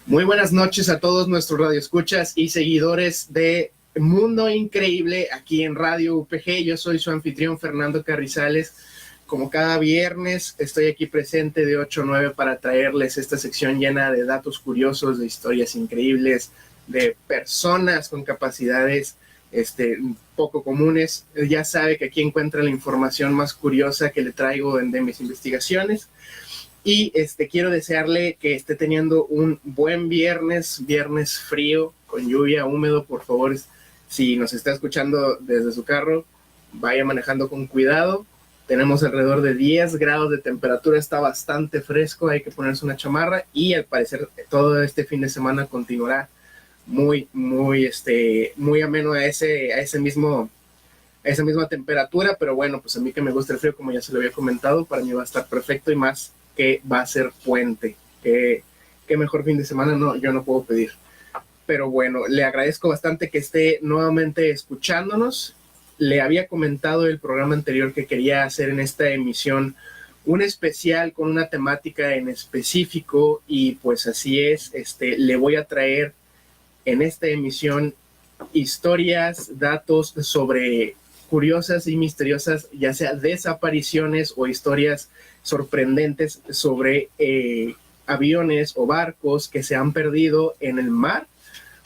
Muy buenas noches a todos nuestros radioescuchas y seguidores de Mundo Increíble aquí en Radio UPG. Yo soy su anfitrión Fernando Carrizales. Como cada viernes estoy aquí presente de 8 a 9 para traerles esta sección llena de datos curiosos, de historias increíbles, de personas con capacidades poco comunes. Ya sabe que aquí encuentra la información más curiosa que le traigo de mis investigaciones. Y quiero desearle que esté teniendo un buen viernes frío, con lluvia, húmedo. Por favor, si nos está escuchando desde su carro, vaya manejando con cuidado. Tenemos alrededor de 10 grados de temperatura, está bastante fresco, hay que ponerse una chamarra y al parecer todo este fin de semana continuará muy ameno a esa misma temperatura, pero bueno, pues a mí que me gusta el frío, como ya se lo había comentado, para mí va a estar perfecto y más que va a ser puente. Qué mejor fin de semana yo no puedo pedir. Pero bueno, le agradezco bastante que esté nuevamente escuchándonos. Le había comentado el programa anterior que quería hacer en esta emisión un especial con una temática en específico y pues así es. Le voy a traer en esta emisión historias, datos sobre curiosas y misteriosas, ya sea desapariciones o historias sorprendentes sobre aviones o barcos que se han perdido en el mar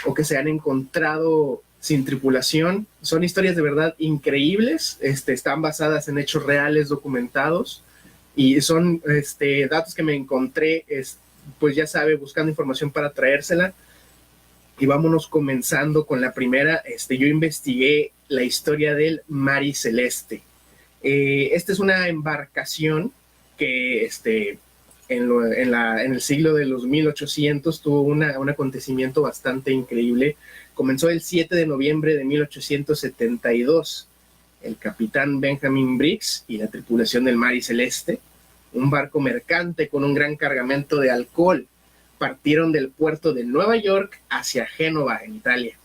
o que se han encontrado sin tripulación. Son historias de verdad increíbles, están basadas en hechos reales documentados y son datos que me encontré, pues ya sabe, buscando información para traérsela. Y vámonos comenzando con la primera. Yo investigué la historia del Mari Celeste. Esta es una embarcación que en el siglo de los 1800 tuvo un acontecimiento bastante increíble. Comenzó el 7 de noviembre de 1872. El capitán Benjamin Briggs y la tripulación del Mari Celeste, un barco mercante con un gran cargamento de alcohol, partieron del puerto de Nueva York hacia Génova, en Italia.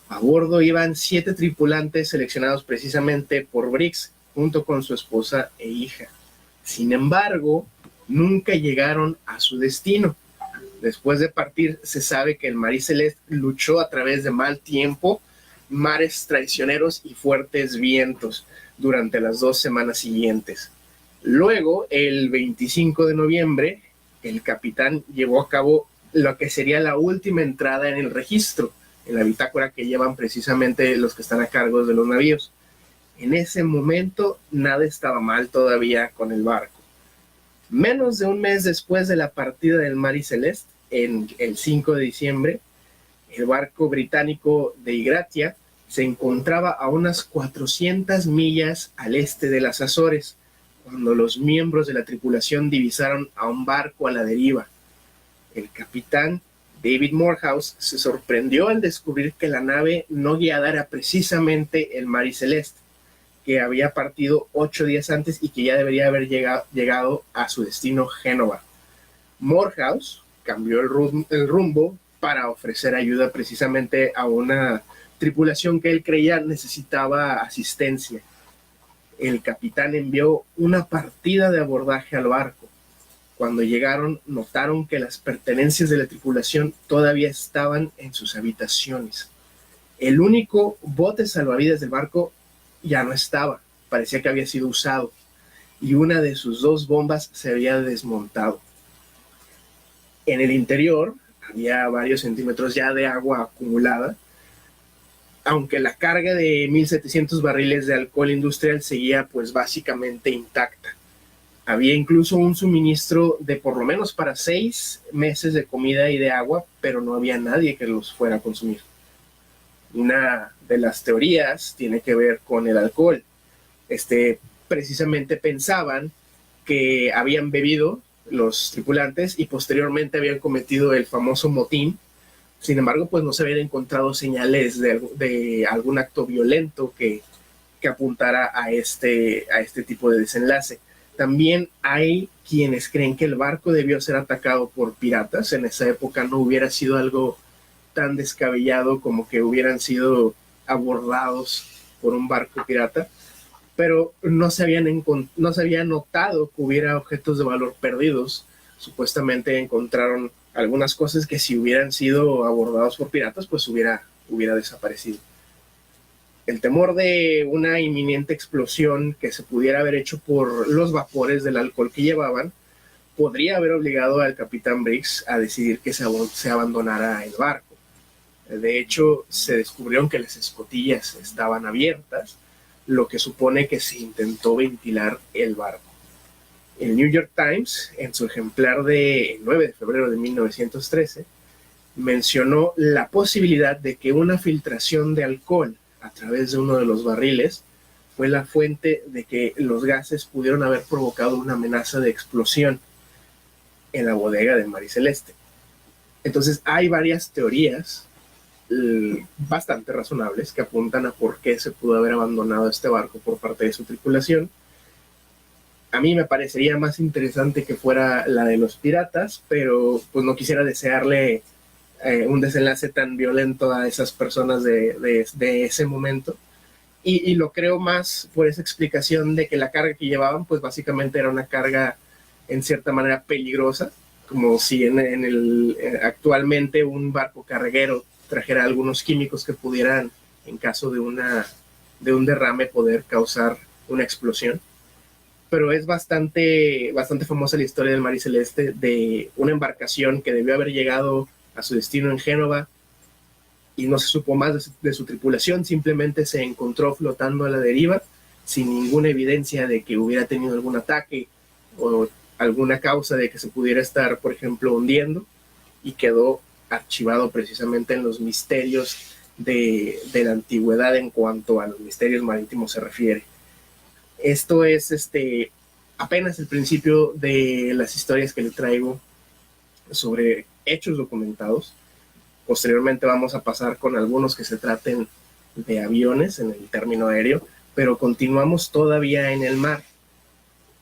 A bordo iban 7 tripulantes seleccionados precisamente por Briggs, junto con su esposa e hija. Sin embargo, nunca llegaron a su destino. Después de partir, se sabe que el Mari Celeste luchó a través de mal tiempo, mares traicioneros y fuertes vientos durante las 2 semanas siguientes. Luego, el 25 de noviembre, el capitán llevó a cabo lo que sería la última entrada en el registro, en la bitácora que llevan precisamente los que están a cargo de los navíos. En ese momento nada estaba mal todavía con el barco. Menos de un mes después de la partida del Mari Celeste, en el 5 de diciembre, el barco británico de Igratia se encontraba a unas 400 millas al este de las Azores, cuando los miembros de la tripulación divisaron a un barco a la deriva. El capitán David Morehouse se sorprendió al descubrir que la nave no guiada era precisamente el Mari Celeste, que había partido 8 días antes y que ya debería haber llegado a su destino, Génova. Morehouse cambió el rumbo para ofrecer ayuda precisamente a una tripulación que él creía necesitaba asistencia. El capitán envió una partida de abordaje al barco. Cuando llegaron, notaron que las pertenencias de la tripulación todavía estaban en sus habitaciones. El único bote salvavidas del barco ya no estaba, parecía que había sido usado, y una de sus 2 bombas se había desmontado. En el interior había varios centímetros ya de agua acumulada, aunque la carga de 1,700 barriles de alcohol industrial seguía pues básicamente intacta. Había incluso un suministro de por lo menos para 6 meses de comida y de agua, pero no había nadie que los fuera a consumir. Una de las teorías tiene que ver con el alcohol. Precisamente pensaban que habían bebido los tripulantes y posteriormente habían cometido el famoso motín. Sin embargo, pues no se habían encontrado señales de algún acto violento que apuntara a este tipo de desenlace. También hay quienes creen que el barco debió ser atacado por piratas. En esa época no hubiera sido algo tan descabellado como que hubieran sido abordados por un barco pirata, pero no se había notado que hubiera objetos de valor perdidos. Supuestamente encontraron algunas cosas que si hubieran sido abordados por piratas, pues hubiera desaparecido. El temor de una inminente explosión que se pudiera haber hecho por los vapores del alcohol que llevaban podría haber obligado al capitán Briggs a decidir que se abandonara el barco. De hecho, se descubrieron que las escotillas estaban abiertas, lo que supone que se intentó ventilar el barco. El New York Times, en su ejemplar de 9 de febrero de 1913, mencionó la posibilidad de que una filtración de alcohol a través de uno de los barriles fue la fuente de que los gases pudieron haber provocado una amenaza de explosión en la bodega del Mari Celeste. Entonces hay varias teorías bastante razonables que apuntan a por qué se pudo haber abandonado este barco por parte de su tripulación. A mí me parecería más interesante que fuera la de los piratas, pero pues no quisiera desearle un desenlace tan violento a esas personas de ese momento. Y lo creo más por esa explicación de que la carga que llevaban pues básicamente era una carga en cierta manera peligrosa, como si actualmente un barco carguero trajera algunos químicos que pudieran, en caso de un derrame, poder causar una explosión. Pero es bastante famosa la historia del Mari Celeste, de una embarcación que debió haber llegado a su destino en Génova y no se supo más de su tripulación, simplemente se encontró flotando a la deriva sin ninguna evidencia de que hubiera tenido algún ataque o alguna causa de que se pudiera estar, por ejemplo, hundiendo, y quedó archivado precisamente en los misterios de la antigüedad en cuanto a los misterios marítimos se refiere. Esto es apenas el principio de las historias que le traigo sobre hechos documentados. Posteriormente vamos a pasar con algunos que se traten de aviones en el término aéreo, pero continuamos todavía en el mar.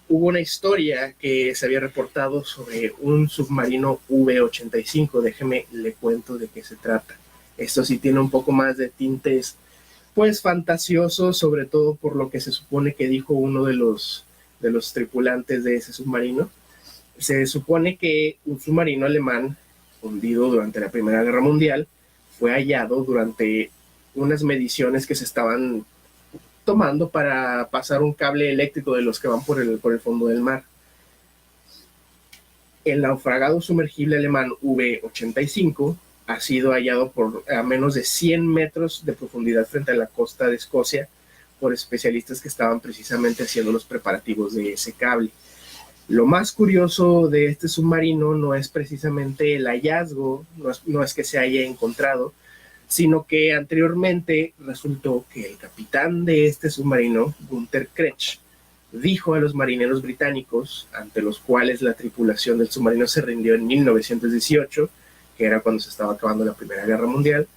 Hubo una historia que se había reportado sobre un submarino V-85. Déjeme le cuento de qué se trata. Esto sí tiene un poco más de tintes pues fantasiosos, sobre todo por lo que se supone que dijo uno de los tripulantes de ese submarino. Se supone que un submarino alemán hundido durante la Primera Guerra Mundial fue hallado durante unas mediciones que se estaban tomando para pasar un cable eléctrico de los que van por el fondo del mar. El naufragado sumergible alemán V-85 ha sido hallado a menos de 100 metros de profundidad frente a la costa de Escocia por especialistas que estaban precisamente haciendo los preparativos de ese cable. Lo más curioso de este submarino no es precisamente el hallazgo, no es que se haya encontrado, sino que anteriormente resultó que el capitán de este submarino, Gunther Kretsch, dijo a los marineros británicos, ante los cuales la tripulación del submarino se rindió en 1918, que era cuando se estaba acabando la Primera Guerra Mundial,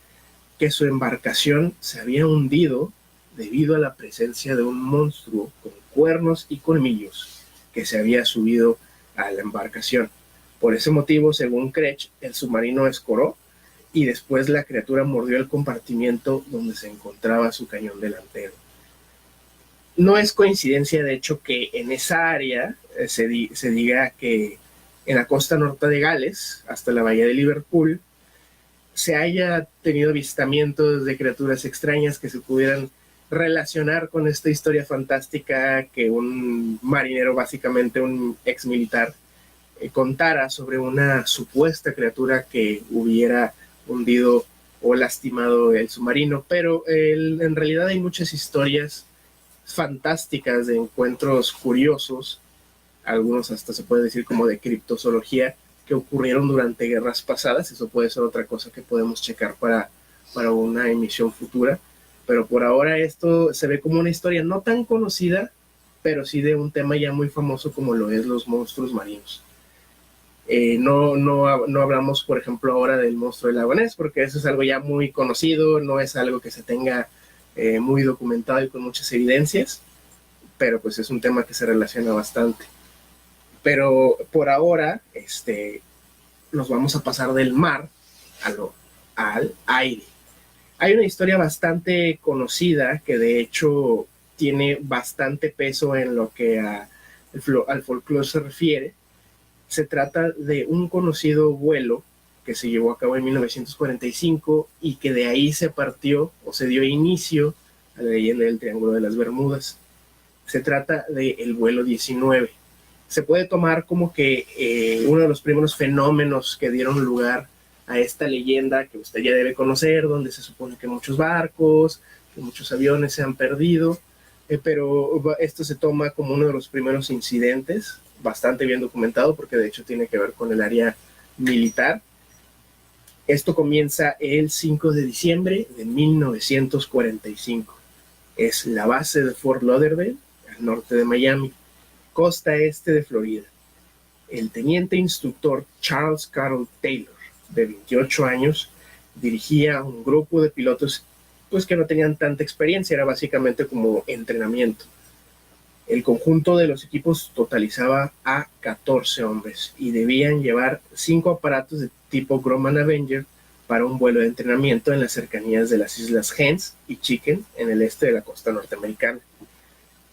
que su embarcación se había hundido debido a la presencia de un monstruo con cuernos y colmillos que se había subido a la embarcación. Por ese motivo, según Kretsch, el submarino escoró y después la criatura mordió el compartimiento donde se encontraba su cañón delantero. No es coincidencia, de hecho, que en esa área se diga que en la costa norte de Gales, hasta la bahía de Liverpool, se haya tenido avistamientos de criaturas extrañas que se pudieran relacionar con esta historia fantástica que un marinero, básicamente un ex militar, contara sobre una supuesta criatura que hubiera hundido o lastimado el submarino. Pero en realidad hay muchas historias fantásticas de encuentros curiosos, algunos hasta se puede decir como de criptozoología, que ocurrieron durante guerras pasadas. Eso puede ser otra cosa que podemos checar para una emisión futura, pero por ahora esto se ve como una historia no tan conocida, pero sí de un tema ya muy famoso como lo es los monstruos marinos. No hablamos, por ejemplo, ahora del monstruo del lago Ness, porque eso es algo ya muy conocido, no es algo que se tenga muy documentado y con muchas evidencias, pero pues es un tema que se relaciona bastante. Pero por ahora nos vamos a pasar del mar al aire. Hay una historia bastante conocida que de hecho tiene bastante peso en lo que al folclore se refiere, Se trata de un conocido vuelo que se llevó a cabo en 1945 y que de ahí se partió o se dio inicio a la leyenda del Triángulo de las Bermudas. Se trata del vuelo 19. Se puede tomar como que uno de los primeros fenómenos que dieron lugar a esta leyenda que usted ya debe conocer, donde se supone que muchos barcos, que muchos aviones se han perdido, pero esto se toma como uno de los primeros incidentes, bastante bien documentado, porque de hecho tiene que ver con el área militar. Esto comienza el 5 de diciembre de 1945. Es la base de Fort Lauderdale, al norte de Miami, costa este de Florida. El teniente instructor Charles Carroll Taylor, de 28 años, dirigía un grupo de pilotos pues que no tenían tanta experiencia, era básicamente como entrenamiento. El conjunto de los equipos totalizaba a 14 hombres y debían llevar 5 aparatos de tipo Grumman Avenger para un vuelo de entrenamiento en las cercanías de las islas Hens y Chicken en el este de la costa norteamericana.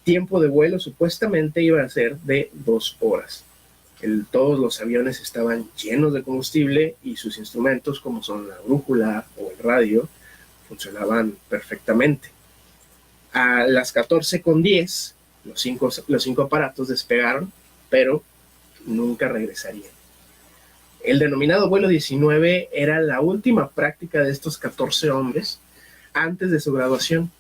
Tiempo de vuelo supuestamente iba a ser de 2 horas. Todos los aviones estaban llenos de combustible y sus instrumentos, como son la brújula o el radio, funcionaban perfectamente. A las 14:10, los cinco aparatos despegaron, pero nunca regresarían. El denominado vuelo 19 era la última práctica de estos 14 hombres antes de su graduación.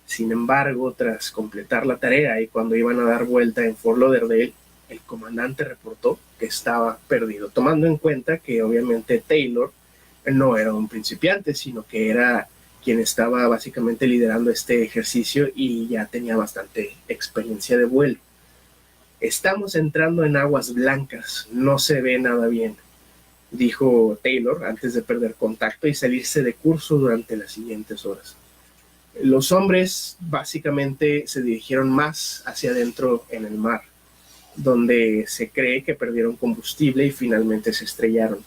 Sin embargo, tras completar la tarea y cuando iban a dar vuelta en Fort Lauderdale, el comandante reportó que estaba perdido, tomando en cuenta que obviamente Taylor no era un principiante, sino que era quien estaba básicamente liderando este ejercicio y ya tenía bastante experiencia de vuelo. Estamos entrando en aguas blancas, no se ve nada bien, dijo Taylor antes de perder contacto y salirse de curso durante las siguientes horas. Los hombres básicamente se dirigieron más hacia adentro en el mar, donde se cree que perdieron combustible y finalmente se estrellaron.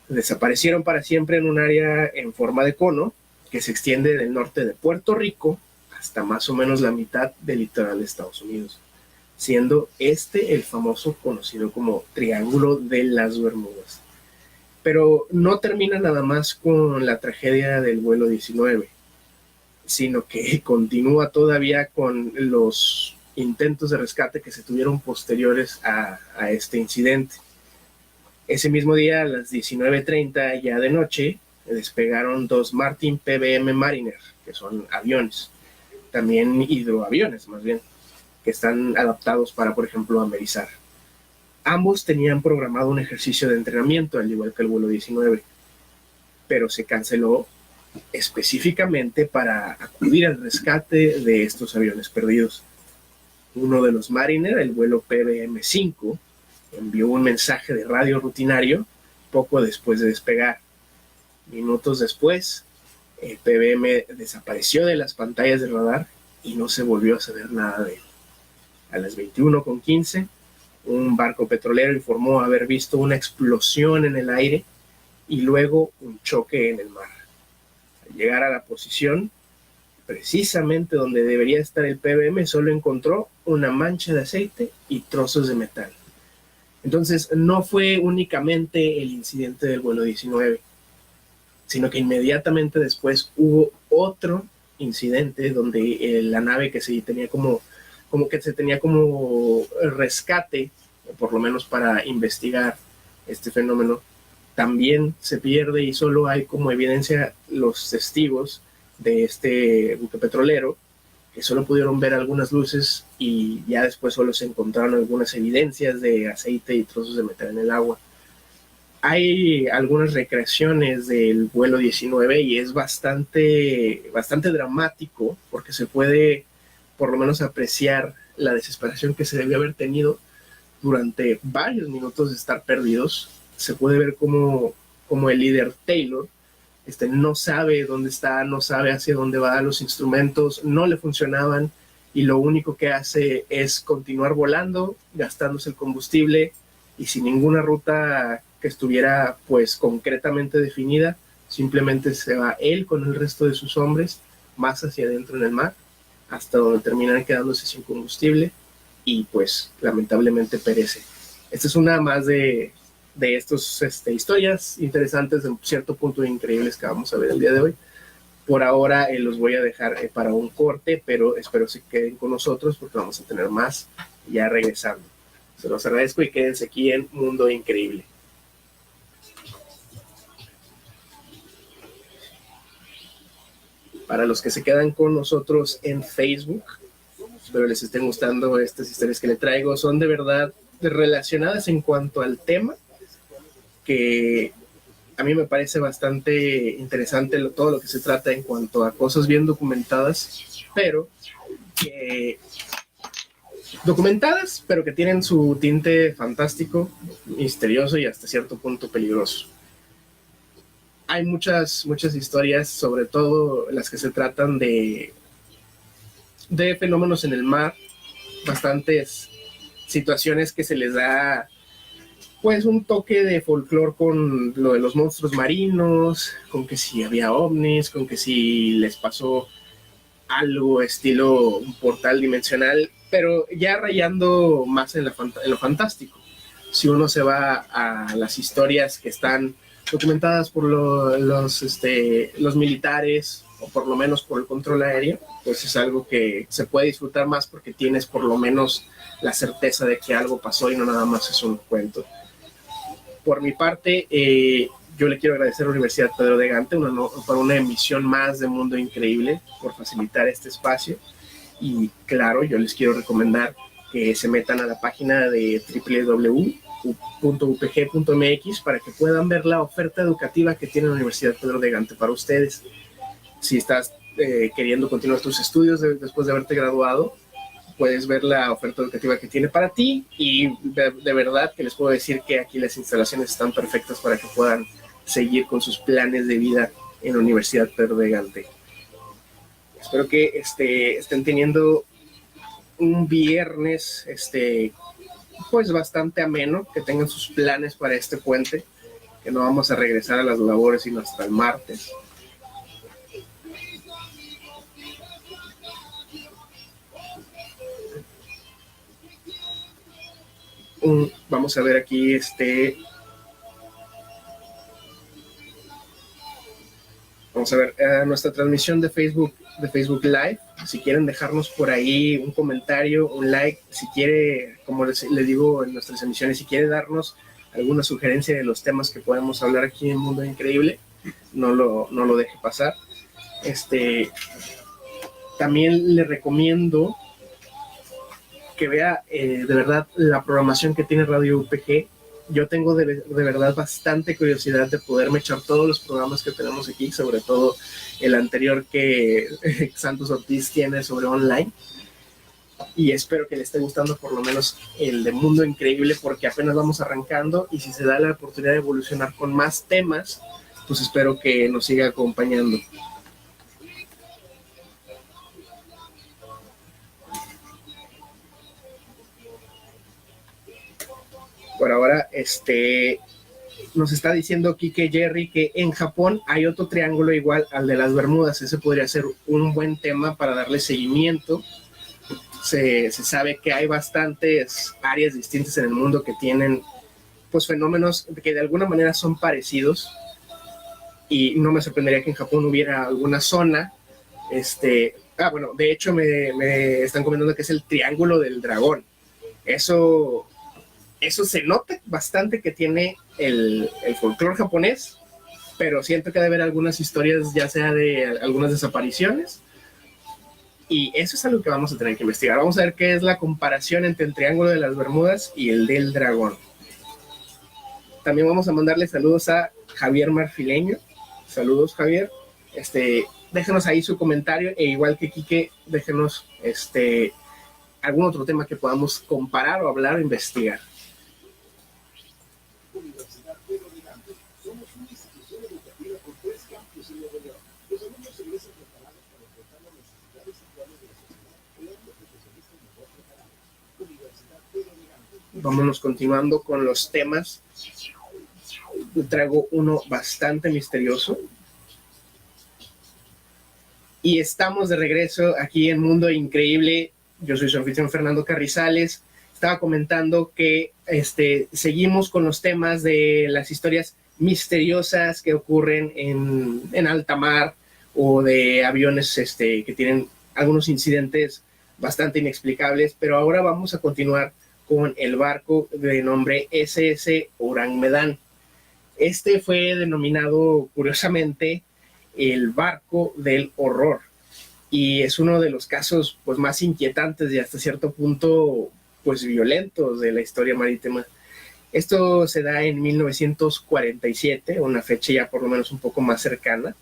Desaparecieron para siempre en un área en forma de cono que se extiende del norte de Puerto Rico hasta más o menos la mitad del litoral de Estados Unidos, siendo este el famoso conocido como Triángulo de las Bermudas. Pero no termina nada más con la tragedia del vuelo 19, sino que continúa todavía con los intentos de rescate que se tuvieron posteriores a este incidente. Ese mismo día, a las 19:30 ya de noche, despegaron 2 Martin PBM Mariner, que son aviones, también hidroaviones más bien, que están adaptados para, por ejemplo, amerizar. Ambos tenían programado un ejercicio de entrenamiento, al igual que el vuelo 19, pero se canceló específicamente para acudir al rescate de estos aviones perdidos. Uno de los Mariner, el vuelo PBM-5, envió un mensaje de radio rutinario poco después de despegar. Minutos después, el PBM desapareció de las pantallas de radar y no se volvió a saber nada de él. A las 21:15, un barco petrolero informó haber visto una explosión en el aire y luego un choque en el mar. Al llegar a la posición, precisamente donde debería estar el PBM, solo encontró una mancha de aceite y trozos de metal. Entonces, no fue únicamente el incidente del vuelo 19, sino que inmediatamente después hubo otro incidente donde la nave que se tenía como rescate, o por lo menos para investigar este fenómeno, también se pierde y solo hay como evidencia los testigos de este buque petrolero, que solo pudieron ver algunas luces y ya después solo se encontraron algunas evidencias de aceite y trozos de metal en el agua. Hay algunas recreaciones del vuelo 19 y es bastante dramático porque se puede por lo menos apreciar la desesperación que se debió haber tenido durante varios minutos de estar perdidos. Se puede ver como el líder Taylor no sabe dónde está, no sabe hacia dónde va, los instrumentos no le funcionaban y lo único que hace es continuar volando, gastándose el combustible y sin ninguna ruta que estuviera pues concretamente definida, simplemente se va él con el resto de sus hombres más hacia adentro en el mar, hasta donde terminan quedándose sin combustible y pues lamentablemente perece esta es una más de estos historias interesantes, en cierto punto increíbles que vamos a ver el día de hoy. Por ahora los voy a dejar para un corte, pero espero se queden con nosotros porque vamos a tener más ya regresando. Se los agradezco y quédense aquí en Mundo Increíble. Para los que se quedan con nosotros en Facebook, espero les estén gustando estas historias que les traigo. Son de verdad relacionadas en cuanto al tema, que a mí me parece bastante interesante todo lo que se trata en cuanto a cosas bien documentadas, pero pero que tienen su tinte fantástico, misterioso y hasta cierto punto peligroso. Hay muchas historias, sobre todo las que se tratan de fenómenos en el mar, bastantes situaciones que se les da pues un toque de folclore con lo de los monstruos marinos, con que si había ovnis, con que si les pasó algo estilo un portal dimensional, pero ya rayando más en lo fantástico. Si uno se va a las historias que están documentadas por los militares, o por lo menos por el control aéreo, pues es algo que se puede disfrutar más porque tienes por lo menos la certeza de que algo pasó y no nada más es un cuento. Por mi parte, yo le quiero agradecer a la Universidad Pedro de Gante por una emisión más de Mundo Increíble, por facilitar este espacio. Y claro, yo les quiero recomendar que se metan a la página de www.upg.mx para que puedan ver la oferta educativa que tiene la Universidad Pedro de Gante para ustedes. Si estás queriendo continuar tus estudios después de haberte graduado, puedes ver la oferta educativa que tiene para ti, y de verdad que les puedo decir que aquí las instalaciones están perfectas para que puedan seguir con sus planes de vida en la Universidad Pedro de Gante. Espero que estén teniendo un viernes pues bastante ameno, que tengan sus planes para este puente, que no vamos a regresar a las labores sino hasta el martes. Vamos a ver aquí vamos a ver nuestra transmisión de Facebook Live. Si quieren dejarnos por ahí un comentario, un like, si quiere, como les digo en nuestras emisiones, si quiere darnos alguna sugerencia de los temas que podemos hablar aquí en Mundo Increíble, no lo deje pasar. También le recomiendo que vea de verdad la programación que tiene Radio UPG. Yo tengo de verdad bastante curiosidad de poderme echar todos los programas que tenemos aquí, sobre todo el anterior que Santos Ortiz tiene sobre online, y espero que le esté gustando por lo menos el de Mundo Increíble, porque apenas vamos arrancando, y si se da la oportunidad de evolucionar con más temas, pues espero que nos siga acompañando. Por ahora, nos está diciendo Kike Jerry que en Japón hay otro triángulo igual al de las Bermudas. Ese podría ser un buen tema para darle seguimiento. Se sabe que hay bastantes áreas distintas en el mundo que tienen pues fenómenos que de alguna manera son parecidos, y no me sorprendería que en Japón hubiera alguna zona. Bueno, de hecho me están comentando que es el Triángulo del Dragón. Eso se nota bastante que tiene el folclore japonés, pero siento que debe haber algunas historias, ya sea de algunas desapariciones, y eso es algo que vamos a tener que investigar. Vamos a ver qué es la comparación entre el Triángulo de las Bermudas y el del Dragón. También vamos a mandarle saludos a Javier Marfileño. Saludos, Javier. Déjenos ahí su comentario, e igual que Quique, déjenos algún otro tema que podamos comparar o hablar o investigar. Universidad Pedro de Gante, somos una institución educativa con 3 campus en Nuevo León. Los alumnos egresan preparados para enfrentar las necesidades actuales de la sociedad, creando profesionistas mejor preparados. Universidad Pedro de Gante. Vámonos continuando con los temas. Traigo uno bastante misterioso. Y estamos de regreso aquí en Mundo Increíble. Yo soy su anfitrión Fernando Carrizales. estaba comentando que seguimos con los temas de las historias misteriosas que ocurren en alta mar, o de aviones que tienen algunos incidentes bastante inexplicables, pero ahora vamos a continuar con el barco de nombre SS Orang Medan. Este fue denominado curiosamente el barco del horror, y es uno de los casos pues más inquietantes y hasta cierto punto pues violentos de la historia marítima. Esto se da en 1947, una fecha ya por lo menos un poco más cercana.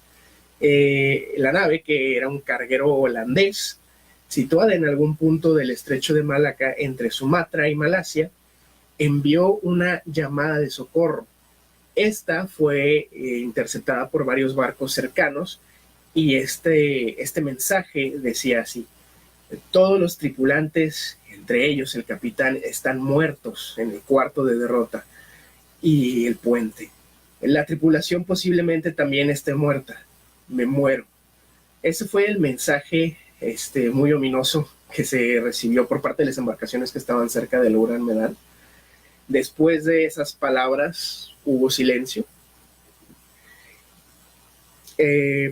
La nave, que era un carguero holandés, situada en algún punto del estrecho de Malaca entre Sumatra y Malasia, envió una llamada de socorro. Esta fue interceptada por varios barcos cercanos, y este mensaje decía así: todos los tripulantes, entre ellos el capitán, están muertos en el cuarto de derrota y el puente. La tripulación posiblemente también esté muerta. Me muero. Ese fue el mensaje muy ominoso que se recibió por parte de las embarcaciones que estaban cerca del Orang Medan. Después de esas palabras hubo silencio.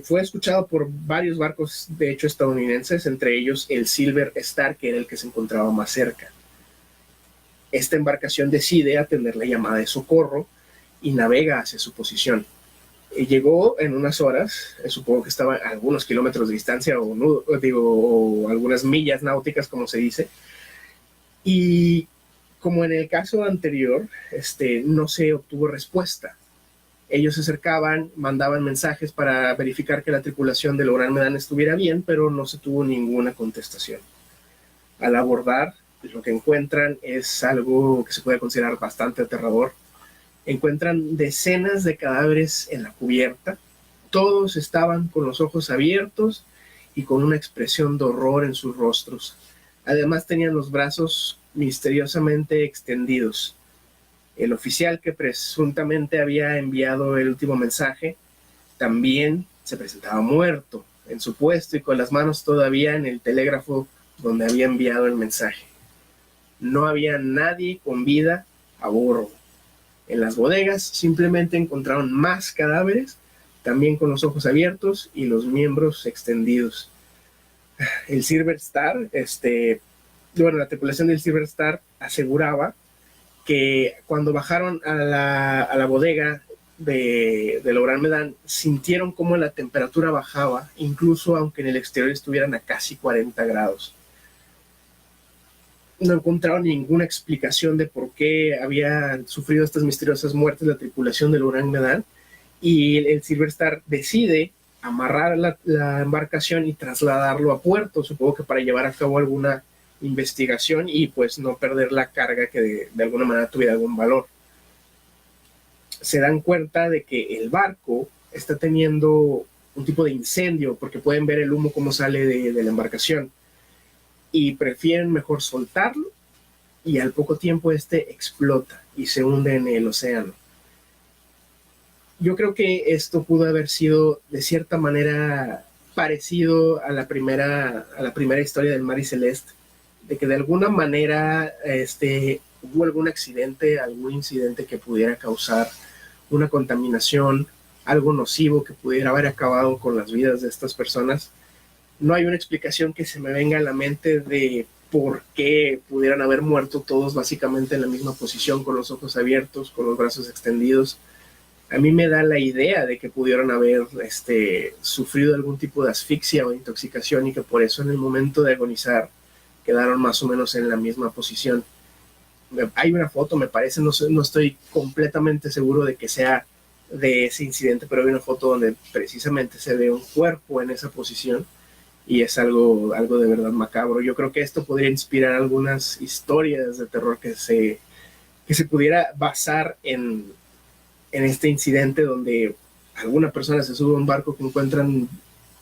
Fue escuchado por varios barcos, de hecho estadounidenses, entre ellos el Silver Star, que era el que se encontraba más cerca. Esta embarcación decide atender la llamada de socorro y navega hacia su posición. Llegó en unas horas, supongo que estaba a algunos kilómetros de distancia, o algunas millas náuticas, como se dice, y como en el caso anterior, no se obtuvo respuesta. Ellos se acercaban, mandaban mensajes para verificar que la tripulación del Orang Medan estuviera bien, pero no se tuvo ninguna contestación. Al abordar, lo que encuentran es algo que se puede considerar bastante aterrador. Encuentran decenas de cadáveres en la cubierta. Todos estaban con los ojos abiertos y con una expresión de horror en sus rostros. Además tenían los brazos misteriosamente extendidos. El oficial que presuntamente había enviado el último mensaje también se presentaba muerto en su puesto y con las manos todavía en el telégrafo donde había enviado el mensaje. No había nadie con vida a bordo. En las bodegas simplemente encontraron más cadáveres, también con los ojos abiertos y los miembros extendidos. El Silver Star, la tripulación del Silver Star aseguraba que cuando bajaron a la bodega del Orang Medan, sintieron como la temperatura bajaba, incluso aunque en el exterior estuvieran a casi 40 grados. No encontraron ninguna explicación de por qué había sufrido estas misteriosas muertes la tripulación del Orang Medan, y el Silver Star decide amarrar la embarcación y trasladarlo a puerto, supongo que para llevar a cabo alguna investigación y pues no perder la carga que de alguna manera tuviera algún valor. Se dan cuenta de que el barco está teniendo un tipo de incendio, porque pueden ver el humo como sale de la embarcación, y prefieren mejor soltarlo, y al poco tiempo explota y se hunde en el océano. Yo creo que esto pudo haber sido de cierta manera parecido a la primera historia del Mari Celeste, de que de alguna manera hubo algún accidente, algún incidente que pudiera causar una contaminación, algo nocivo que pudiera haber acabado con las vidas de estas personas. No hay una explicación que se me venga a la mente de por qué pudieran haber muerto todos básicamente en la misma posición, con los ojos abiertos, con los brazos extendidos. A mí me da la idea de que pudieron haber sufrido algún tipo de asfixia o intoxicación, y que por eso en el momento de agonizar quedaron más o menos en la misma posición. Hay una foto, me parece, no estoy completamente seguro de que sea de ese incidente, pero hay una foto donde precisamente se ve un cuerpo en esa posición, y es algo de verdad macabro. Yo creo que esto podría inspirar algunas historias de terror que se pudiera basar en este incidente, donde alguna persona se sube a un barco que encuentran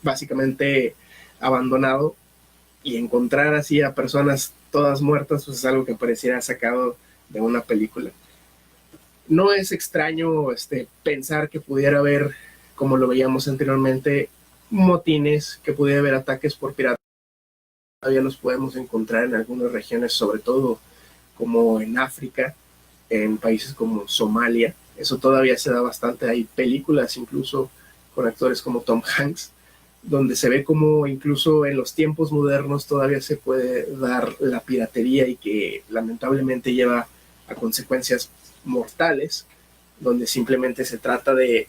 básicamente abandonado, y encontrar así a personas todas muertas, pues es algo que pareciera sacado de una película. No es extraño pensar que pudiera haber, como lo veíamos anteriormente, motines, que pudiera haber ataques por piratas. Todavía los podemos encontrar en algunas regiones, sobre todo como en África, en países como Somalia. Eso todavía se da bastante. Hay películas incluso con actores como Tom Hanks, donde se ve como incluso en los tiempos modernos todavía se puede dar la piratería y que lamentablemente lleva a consecuencias mortales, donde simplemente se trata de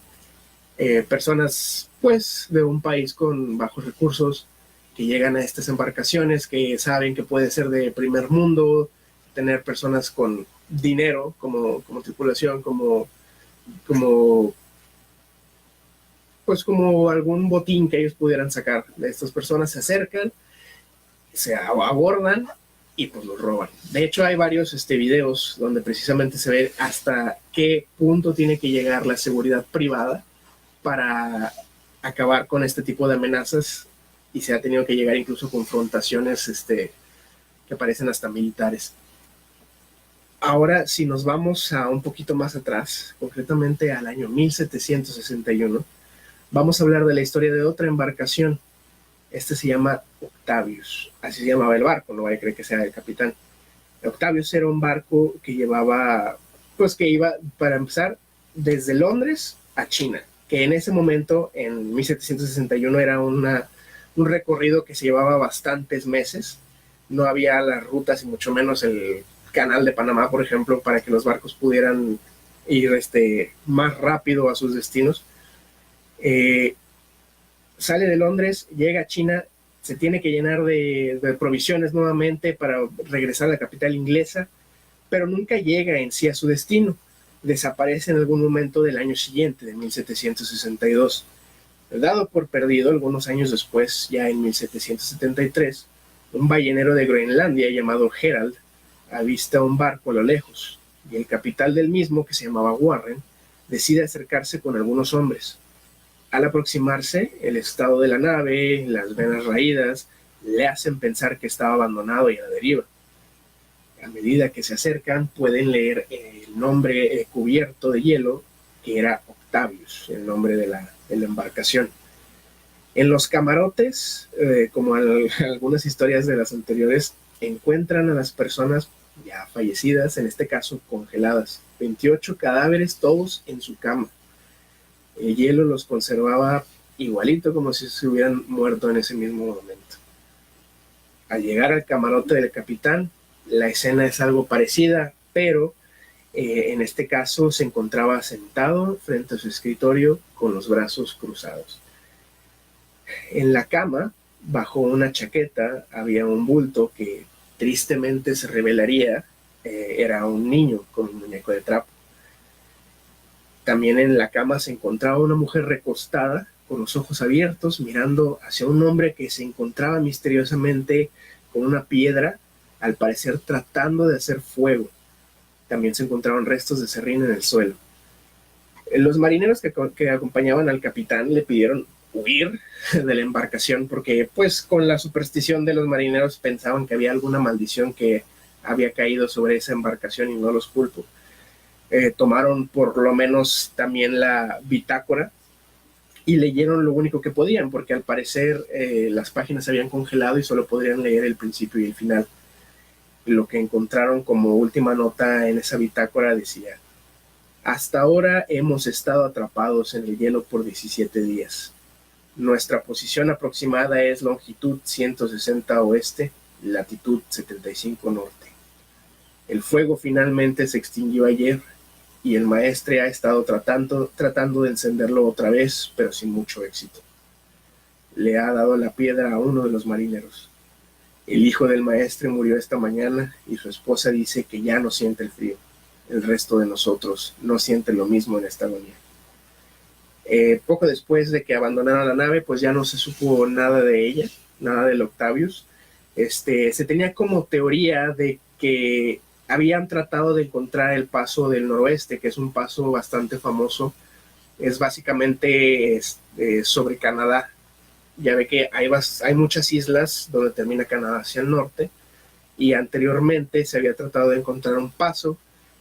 personas pues de un país con bajos recursos que llegan a estas embarcaciones que saben que puede ser de primer mundo, tener personas con dinero como tripulación, como pues como algún botín que ellos pudieran sacar. Estas personas se acercan, se abordan y pues los roban. De hecho hay varios videos donde precisamente se ve hasta qué punto tiene que llegar la seguridad privada para acabar con este tipo de amenazas, y se ha tenido que llegar incluso a confrontaciones que parecen hasta militares. Ahora, si nos vamos a un poquito más atrás, concretamente al año 1761, vamos a hablar de la historia de otra embarcación. Este se llama Octavius, así se llamaba el barco, no vaya a creer que sea el capitán. Octavius era un barco que llevaba, pues que iba, para empezar, desde Londres a China, que en ese momento, en 1761, era un recorrido que se llevaba bastantes meses. No había las rutas y mucho menos el canal de Panamá, por ejemplo, para que los barcos pudieran ir más rápido a sus destinos. Sale de Londres, llega a China, se tiene que llenar de provisiones nuevamente para regresar a la capital inglesa, pero nunca llega en sí a su destino. Desaparece en algún momento del año siguiente, de 1762. Dado por perdido, algunos años después, ya en 1773, un ballenero de Groenlandia llamado Herald avista un barco a lo lejos, y el capitán del mismo, que se llamaba Warren, decide acercarse con algunos hombres. Al aproximarse, el estado de la nave, las venas raídas, le hacen pensar que estaba abandonado y a la deriva. A medida que se acercan, pueden leer el nombre cubierto de hielo, que era Octavius, el nombre de la embarcación. En los camarotes, como algunas historias de las anteriores, encuentran a las personas ya fallecidas, en este caso congeladas. 28 cadáveres, todos en su cama. El hielo los conservaba igualito como si se hubieran muerto en ese mismo momento. Al llegar al camarote del capitán, la escena es algo parecida, pero en este caso se encontraba sentado frente a su escritorio con los brazos cruzados. En la cama, bajo una chaqueta, había un bulto que tristemente se revelaría era un niño con un muñeco de trapo. También en la cama se encontraba una mujer recostada, con los ojos abiertos, mirando hacia un hombre que se encontraba misteriosamente con una piedra, al parecer tratando de hacer fuego. También se encontraban restos de serrín en el suelo. Los marineros que acompañaban al capitán le pidieron huir de la embarcación porque, pues, con la superstición de los marineros pensaban que había alguna maldición que había caído sobre esa embarcación, y no los culpo. Tomaron por lo menos también la bitácora y leyeron lo único que podían, porque al parecer las páginas se habían congelado y solo podrían leer el principio y el final. Lo que encontraron como última nota en esa bitácora decía: hasta ahora hemos estado atrapados en el hielo por 17 días. Nuestra posición aproximada es longitud 160 oeste, latitud 75 norte. El fuego finalmente se extinguió ayer y el maestre ha estado tratando de encenderlo otra vez, pero sin mucho éxito. Le ha dado la piedra a uno de los marineros. El hijo del maestre murió esta mañana y su esposa dice que ya no siente el frío. El resto de nosotros no siente lo mismo en esta agonía. Poco después de que abandonaron la nave, pues ya no se supo nada de ella, nada del Octavius. Se tenía como teoría de que habían tratado de encontrar el paso del noroeste, que es un paso bastante famoso. Es básicamente sobre Canadá. Ya ve que hay muchas islas donde termina Canadá hacia el norte, y anteriormente se había tratado de encontrar un paso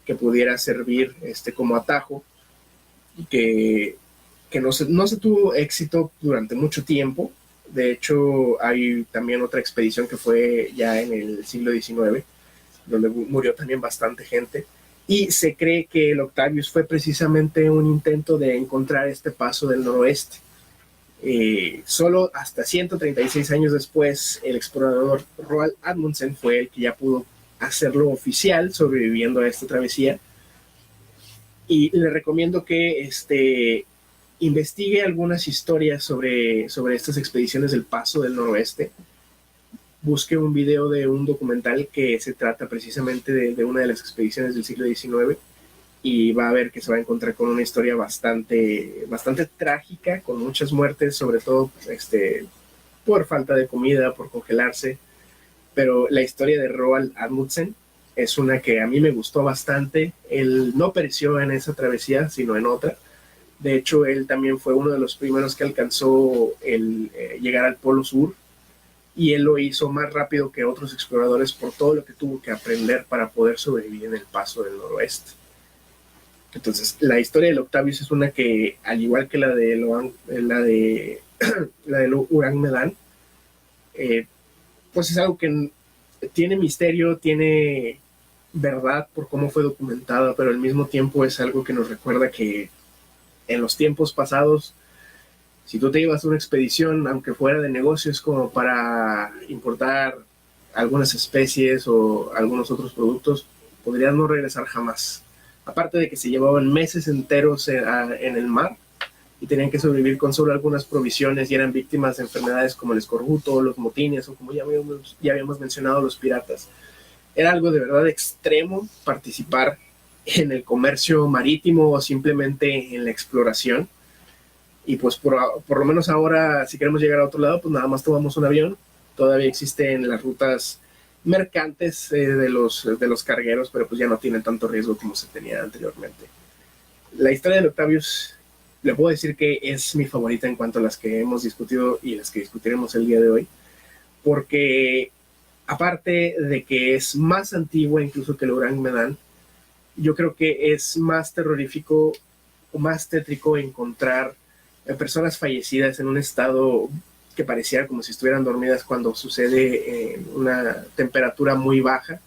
que pudiera servir como atajo, que no se tuvo éxito durante mucho tiempo. De hecho, hay también otra expedición que fue ya en el siglo XIX, donde murió también bastante gente. Y se cree que el Octavius fue precisamente un intento de encontrar este paso del noroeste. Solo hasta 136 años después, el explorador Roald Amundsen fue el que ya pudo hacerlo oficial, sobreviviendo a esta travesía. Y le recomiendo que investigue algunas historias sobre estas expediciones del paso del noroeste. Busque un video de un documental que se trata precisamente de una de las expediciones del siglo XIX y va a ver que se va a encontrar con una historia bastante trágica, con muchas muertes, sobre todo por falta de comida, por congelarse. Pero la historia de Roald Amundsen es una que a mí me gustó bastante. Él no pereció en esa travesía, sino en otra. De hecho, él también fue uno de los primeros que alcanzó el llegar al Polo Sur, y él lo hizo más rápido que otros exploradores por todo lo que tuvo que aprender para poder sobrevivir en el paso del noroeste. Entonces, la historia del Octavius es una que, al igual que la de Ourang Medan, pues es algo que tiene misterio, tiene verdad por cómo fue documentada, pero al mismo tiempo es algo que nos recuerda que en los tiempos pasados, si tú te ibas a una expedición, aunque fuera de negocios como para importar algunas especies o algunos otros productos, podrías no regresar jamás. Aparte de que se llevaban meses enteros en el mar y tenían que sobrevivir con solo algunas provisiones y eran víctimas de enfermedades como el escorbuto, los motines o como ya habíamos mencionado, los piratas. Era algo de verdad extremo participar en el comercio marítimo o simplemente en la exploración. Y pues por lo menos ahora, si queremos llegar a otro lado, pues nada más tomamos un avión. Todavía existen las rutas mercantes de los cargueros, pero pues ya no tienen tanto riesgo como se tenía anteriormente. La historia de Octavius, le puedo decir que es mi favorita en cuanto a las que hemos discutido y las que discutiremos el día de hoy, porque aparte de que es más antigua incluso que el Ourang Medan, yo creo que es más terrorífico o más tétrico encontrar personas fallecidas en un estado que pareciera como si estuvieran dormidas cuando sucede en una temperatura muy baja.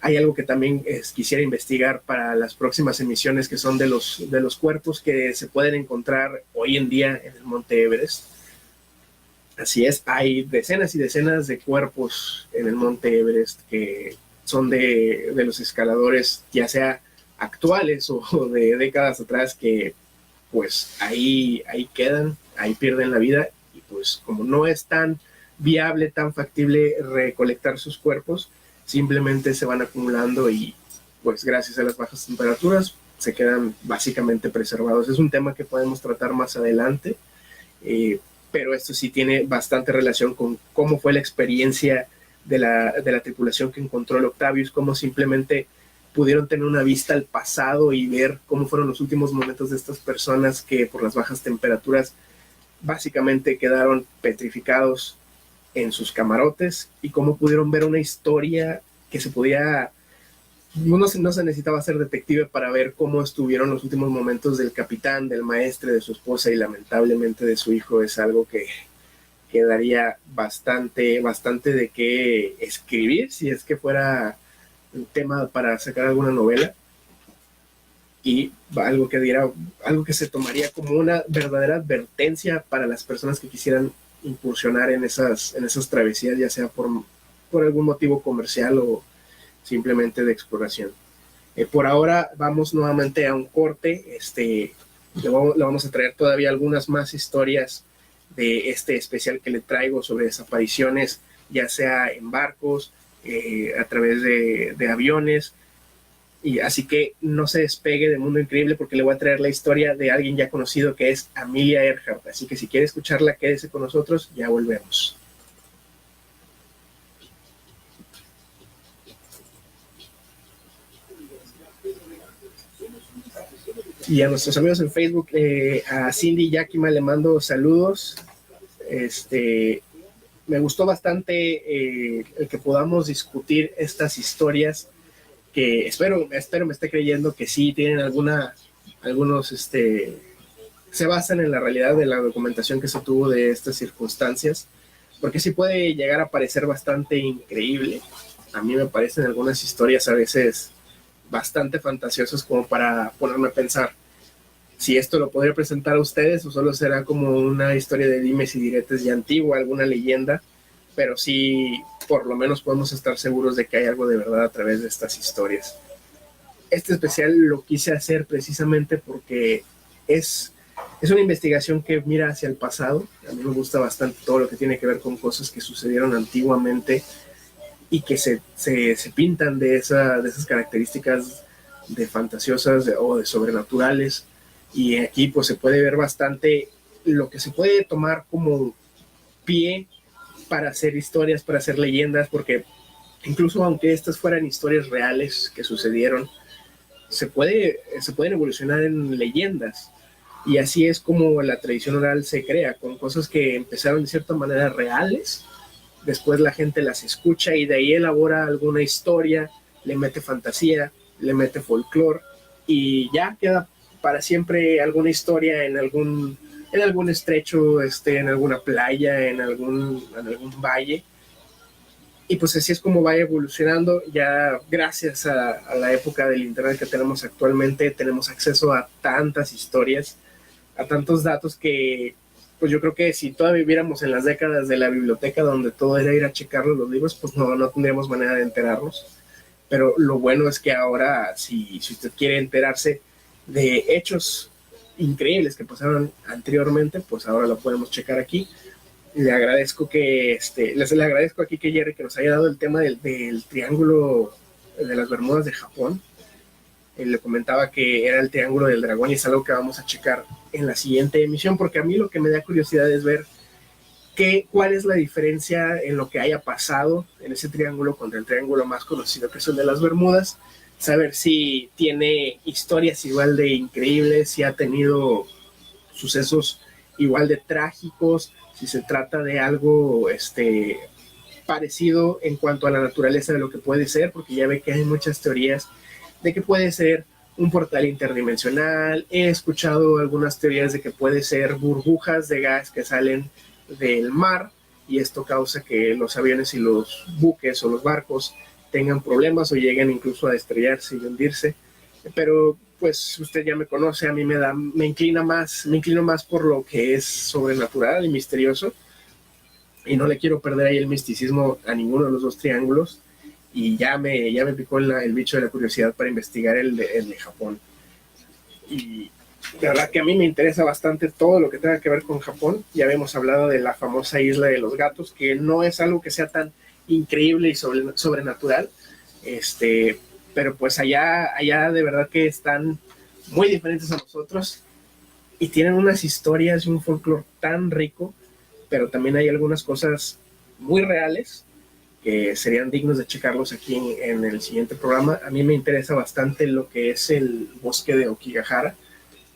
Hay algo que también quisiera investigar para las próximas emisiones, que son de los cuerpos que se pueden encontrar hoy en día en el Monte Everest. Así es, hay decenas y decenas de cuerpos en el Monte Everest que son de los escaladores, ya sea actuales o de décadas atrás, que pues ahí quedan, ahí pierden la vida, y pues como no es tan viable, tan factible recolectar sus cuerpos, simplemente se van acumulando y pues gracias a las bajas temperaturas se quedan básicamente preservados. Es un tema que podemos tratar más adelante, pero esto sí tiene bastante relación con cómo fue la experiencia de la tripulación que encontró el Octavius, cómo simplemente pudieron tener una vista al pasado y ver cómo fueron los últimos momentos de estas personas que por las bajas temperaturas básicamente quedaron petrificados en sus camarotes, y cómo pudieron ver una historia que se podía... No se necesitaba ser detective para ver cómo estuvieron los últimos momentos del capitán, del maestre, de su esposa y lamentablemente de su hijo. Es algo que quedaría bastante de qué escribir si es que fuera un tema para sacar alguna novela, y algo que se tomaría como una verdadera advertencia para las personas que quisieran incursionar en esas travesías, ya sea por algún motivo comercial o simplemente de exploración. Por ahora vamos nuevamente a un corte. Le vamos a traer todavía algunas más historias de este especial que le traigo sobre desapariciones, ya sea en barcos, a través de aviones. Y así que no se despegue de Mundo Increíble, porque le voy a traer la historia de alguien ya conocido, que es Amelia Earhart. Así que si quiere escucharla, quédese con nosotros, ya volvemos. Y a nuestros amigos en Facebook, a Cindy Yakima le mando saludos. Me gustó bastante el que podamos discutir estas historias, que espero me esté creyendo que sí tienen algunos se basan en la realidad de la documentación que se tuvo de estas circunstancias, porque sí puede llegar a parecer bastante increíble, a mí me parecen algunas historias a veces bastante fantasiosas como para ponerme a pensar si esto lo podría presentar a ustedes o solo será como una historia de dimes y diretes ya antigua, alguna leyenda, pero sí por lo menos podemos estar seguros de que hay algo de verdad a través de estas historias. Este especial lo quise hacer precisamente porque es una investigación que mira hacia el pasado. A mí me gusta bastante todo lo que tiene que ver con cosas que sucedieron antiguamente y que se pintan de esas características de fantasiosas o de sobrenaturales. Y aquí pues se puede ver bastante lo que se puede tomar como pie para hacer historias, para hacer leyendas, porque incluso aunque estas fueran historias reales que sucedieron, se pueden evolucionar en leyendas. Y así es como la tradición oral se crea, con cosas que empezaron de cierta manera reales, después la gente las escucha y de ahí elabora alguna historia, le mete fantasía, le mete folclore y ya queda para siempre alguna historia en algún estrecho, en alguna playa, en algún valle. Y pues así es como va evolucionando. Ya gracias a la época del internet que tenemos actualmente, tenemos acceso a tantas historias, a tantos datos que pues yo creo que si todavía viviéramos en las décadas de la biblioteca donde todo era ir a checar los libros, pues no tendríamos manera de enterarnos. Pero lo bueno es que ahora, si usted quiere enterarse de hechos increíbles que pasaron anteriormente, pues ahora lo podemos checar aquí. Le agradezco le agradezco aquí que Jerry que nos haya dado el tema del triángulo de las Bermudas de Japón. Él le comentaba que era el triángulo del dragón y es algo que vamos a checar en la siguiente emisión, porque a mí lo que me da curiosidad es ver cuál es la diferencia en lo que haya pasado en ese triángulo contra el triángulo más conocido, que es el de las Bermudas, saber si tiene historias igual de increíbles, si ha tenido sucesos igual de trágicos, si se trata de algo parecido en cuanto a la naturaleza de lo que puede ser, porque ya ve que hay muchas teorías de que puede ser un portal interdimensional. He escuchado algunas teorías de que puede ser burbujas de gas que salen del mar y esto causa que los aviones y los buques o los barcos tengan problemas o lleguen incluso a estrellarse y hundirse. Pero pues usted ya me conoce, a mí me inclino más por lo que es sobrenatural y misterioso y no le quiero perder ahí el misticismo a ninguno de los dos triángulos. Y ya me picó el bicho de la curiosidad para investigar el de Japón. Y de verdad que a mí me interesa bastante todo lo que tenga que ver con Japón. Ya habíamos hablado de la famosa isla de los gatos, que no es algo que sea tan increíble y sobrenatural. Pero pues allá de verdad que están muy diferentes a nosotros y tienen unas historias y un folclore tan rico, pero también hay algunas cosas muy reales que serían dignos de checarlos aquí en el siguiente programa. A mí me interesa bastante lo que es el bosque de Aokigahara,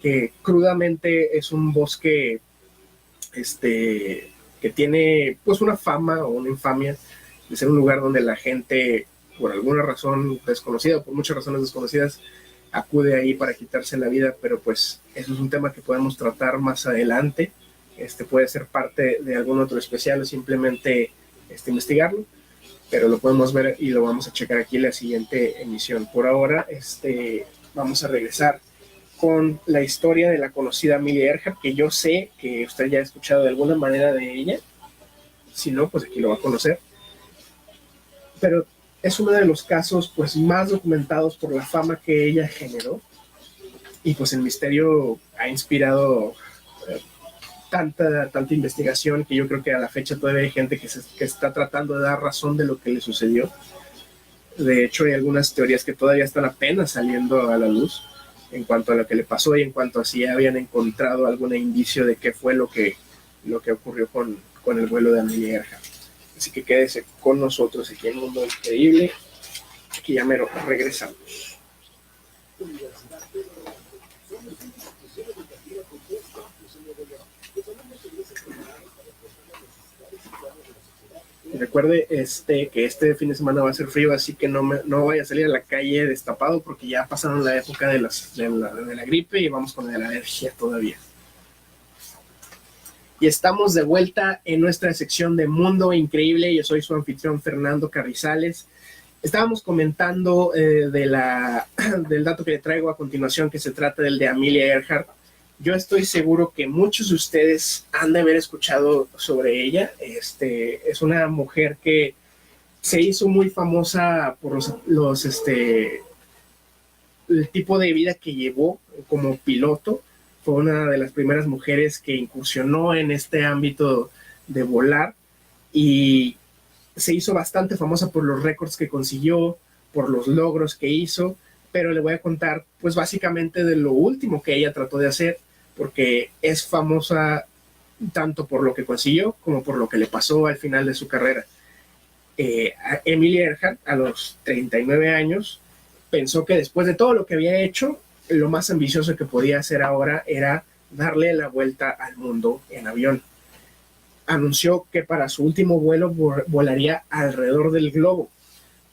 que crudamente es un bosque que tiene pues una fama o una infamia de ser un lugar donde la gente, por alguna razón desconocida o por muchas razones desconocidas, acude ahí para quitarse la vida, pero pues eso es un tema que podemos tratar más adelante. Puede ser parte de algún otro especial o simplemente investigarlo, pero lo podemos ver y lo vamos a checar aquí en la siguiente emisión. Por ahora, vamos a regresar con la historia de la conocida Amelia Earhart, que yo sé que usted ya ha escuchado de alguna manera de ella. Si no, pues aquí lo va a conocer. Pero es uno de los casos pues más documentados por la fama que ella generó. Y pues el misterio ha inspirado tanta investigación que yo creo que a la fecha todavía hay gente que está tratando de dar razón de lo que le sucedió. De hecho, hay algunas teorías que todavía están apenas saliendo a la luz en cuanto a lo que le pasó y en cuanto a si habían encontrado algún indicio de qué fue lo que ocurrió con el vuelo de Amelia Earhart. Así que quédese con nosotros aquí en Mundo Increíble, que ya mero regresamos. Recuerde que este fin de semana va a ser frío, así que no vaya a salir a la calle destapado porque ya pasaron la época de la gripe y vamos con la alergia todavía. Y estamos de vuelta en nuestra sección de Mundo Increíble. Yo soy su anfitrión Fernando Carrizales Estábamos comentando del dato que le traigo a continuación, que se trata del de Amelia Earhart. Yo estoy seguro que muchos de ustedes han de haber escuchado sobre ella. Es una mujer que se hizo muy famosa por el tipo de vida que llevó como piloto. Fue una de las primeras mujeres que incursionó en este ámbito de volar y se hizo bastante famosa por los récords que consiguió, por los logros que hizo, pero le voy a contar pues básicamente de lo último que ella trató de hacer, porque es famosa tanto por lo que consiguió como por lo que le pasó al final de su carrera. Amelia Earhart, a los 39 años, pensó que después de todo lo que había hecho, lo más ambicioso que podía hacer ahora era darle la vuelta al mundo en avión. Anunció que para su último vuelo volaría alrededor del globo.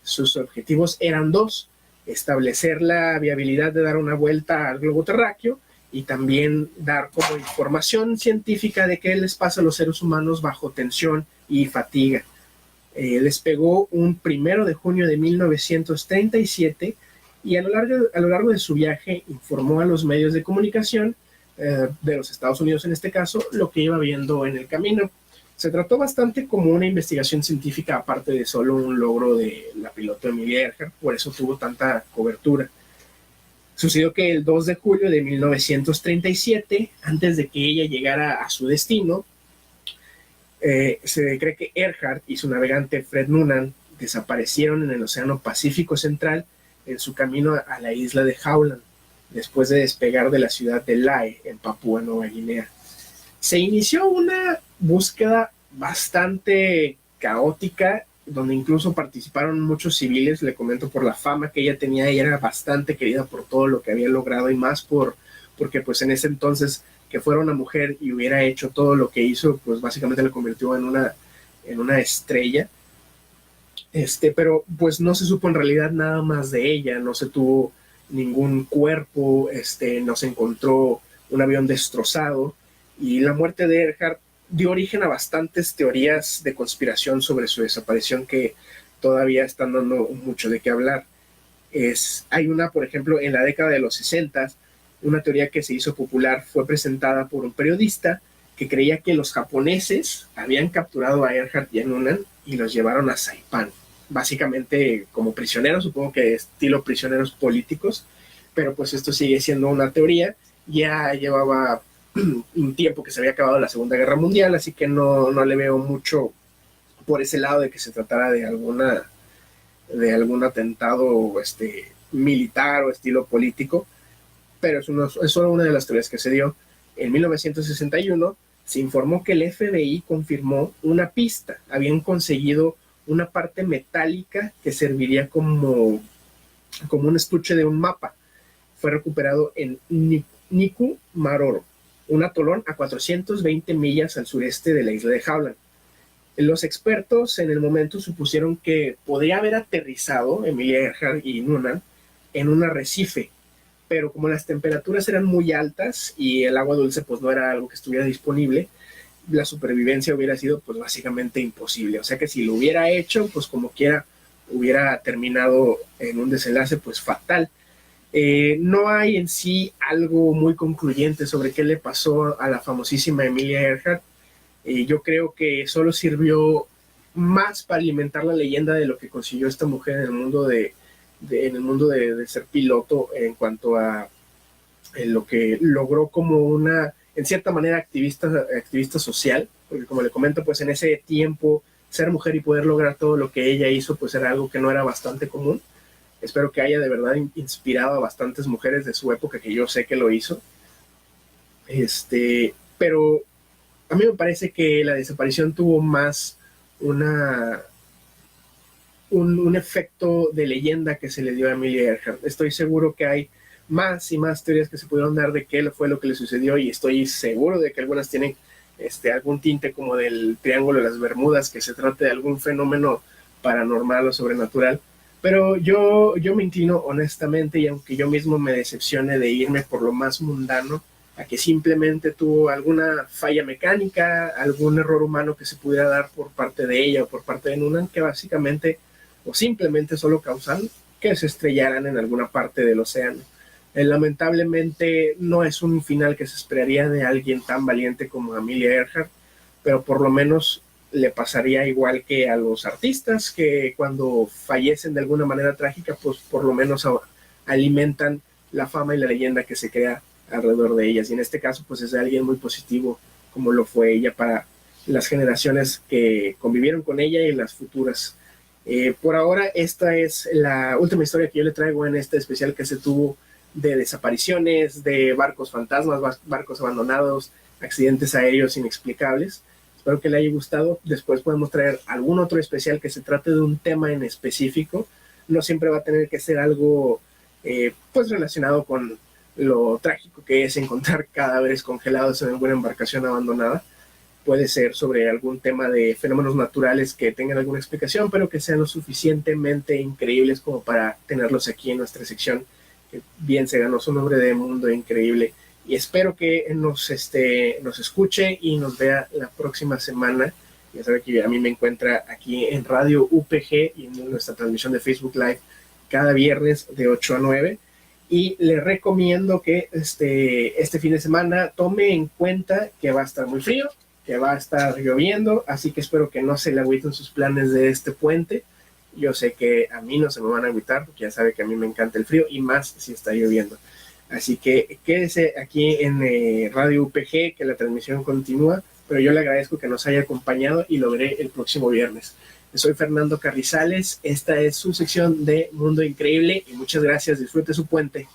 Sus objetivos eran dos: establecer la viabilidad de dar una vuelta al globo terráqueo y también dar como información científica de qué les pasa a los seres humanos bajo tensión y fatiga. Despegó un 1 de junio de 1937 y a lo largo de su viaje informó a los medios de comunicación de los Estados Unidos, en este caso, lo que iba viendo en el camino. Se trató bastante como una investigación científica, aparte de solo un logro de la piloto Amelia Earhart, por eso tuvo tanta cobertura. Sucedió que el 2 de julio de 1937, antes de que ella llegara a su destino, se cree que Earhart y su navegante Fred Noonan desaparecieron en el Océano Pacífico Central en su camino a la isla de Howland, después de despegar de la ciudad de Lae, en Papúa Nueva Guinea. Se inició una búsqueda bastante caótica, donde incluso participaron muchos civiles. Le comento por la fama que ella tenía, ella era bastante querida por todo lo que había logrado y más porque pues en ese entonces que fuera una mujer y hubiera hecho todo lo que hizo, pues básicamente le convirtió en una estrella. Pero pues no se supo en realidad nada más de ella, no se tuvo ningún cuerpo, no se encontró un avión destrozado, y la muerte de Earhart dio origen a bastantes teorías de conspiración sobre su desaparición que todavía están dando mucho de qué hablar. Hay una, por ejemplo, en la década de los 60, una teoría que se hizo popular fue presentada por un periodista que creía que los japoneses habían capturado a Earhart y a Noonan y los llevaron a Saipán, básicamente como prisioneros, supongo que estilo prisioneros políticos, pero pues esto sigue siendo una teoría. Ya llevaba un tiempo que se había acabado la Segunda Guerra Mundial, así que no le veo mucho por ese lado de que se tratara de algún atentado militar o estilo político, pero es solo una de las teorías que se dio. En 1961 se informó que el FBI confirmó una pista. Habían conseguido una parte metálica que serviría como un estuche de un mapa. Fue recuperado en Niku Maroro, un atolón a 420 millas al sureste de la isla de Howland. Los expertos en el momento supusieron que podría haber aterrizado Amelia Earhart y Noonan en un arrecife, pero como las temperaturas eran muy altas y el agua dulce pues no era algo que estuviera disponible, la supervivencia hubiera sido pues básicamente imposible. O sea que si lo hubiera hecho, pues como quiera hubiera terminado en un desenlace pues fatal. No hay en sí algo muy concluyente sobre qué le pasó a la famosísima Amelia Earhart. Yo creo que solo sirvió más para alimentar la leyenda de lo que consiguió esta mujer en el mundo de ser piloto, en cuanto a lo que logró como una, en cierta manera, activista social, porque como le comento, pues en ese tiempo ser mujer y poder lograr todo lo que ella hizo pues era algo que no era bastante común. Espero que haya de verdad inspirado a bastantes mujeres de su época, que yo sé que lo hizo. Pero a mí me parece que la desaparición tuvo más un efecto de leyenda que se le dio a Amelia Earhart. Estoy seguro que hay más y más teorías que se pudieron dar de qué fue lo que le sucedió, y estoy seguro de que algunas tienen algún tinte como del Triángulo de las Bermudas, que se trate de algún fenómeno paranormal o sobrenatural. Pero yo me inclino honestamente, y aunque yo mismo me decepcione de irme por lo más mundano, a que simplemente tuvo alguna falla mecánica, algún error humano que se pudiera dar por parte de ella o por parte de Noonan, que básicamente o simplemente solo causando que se estrellaran en alguna parte del océano. Lamentablemente no es un final que se esperaría de alguien tan valiente como Amelia Earhart, pero por lo menos le pasaría igual que a los artistas, que cuando fallecen de alguna manera trágica, pues por lo menos alimentan la fama y la leyenda que se crea alrededor de ellas. Y en este caso, pues es de alguien muy positivo, como lo fue ella para las generaciones que convivieron con ella y las futuras. Por ahora, esta es la última historia que yo le traigo en este especial que se tuvo de desapariciones, de barcos fantasmas, barcos abandonados, accidentes aéreos inexplicables. Espero que le haya gustado. Después podemos traer algún otro especial que se trate de un tema en específico. No siempre va a tener que ser algo pues relacionado con lo trágico que es encontrar cadáveres congelados en alguna embarcación abandonada. Puede ser sobre algún tema de fenómenos naturales que tengan alguna explicación, pero que sean lo suficientemente increíbles como para tenerlos aquí en nuestra sección, que bien se ganó su nombre de Mundo Increíble. Y espero que nos escuche y nos vea la próxima semana. Ya sabe que a mí me encuentra aquí en Radio UPG y en nuestra transmisión de Facebook Live cada viernes de 8 a 9. Y le recomiendo que este fin de semana tome en cuenta que va a estar muy frío, que va a estar lloviendo, así que espero que no se le agüiten sus planes de este puente. Yo sé que a mí no se me van a agüitar, porque ya sabe que a mí me encanta el frío, y más si está lloviendo. Así que quédese aquí en Radio UPG, que la transmisión continúa, pero yo le agradezco que nos haya acompañado y lo veré el próximo viernes. Soy Fernando Carrizales, esta es su sección de Mundo Increíble y muchas gracias, disfrute su puente.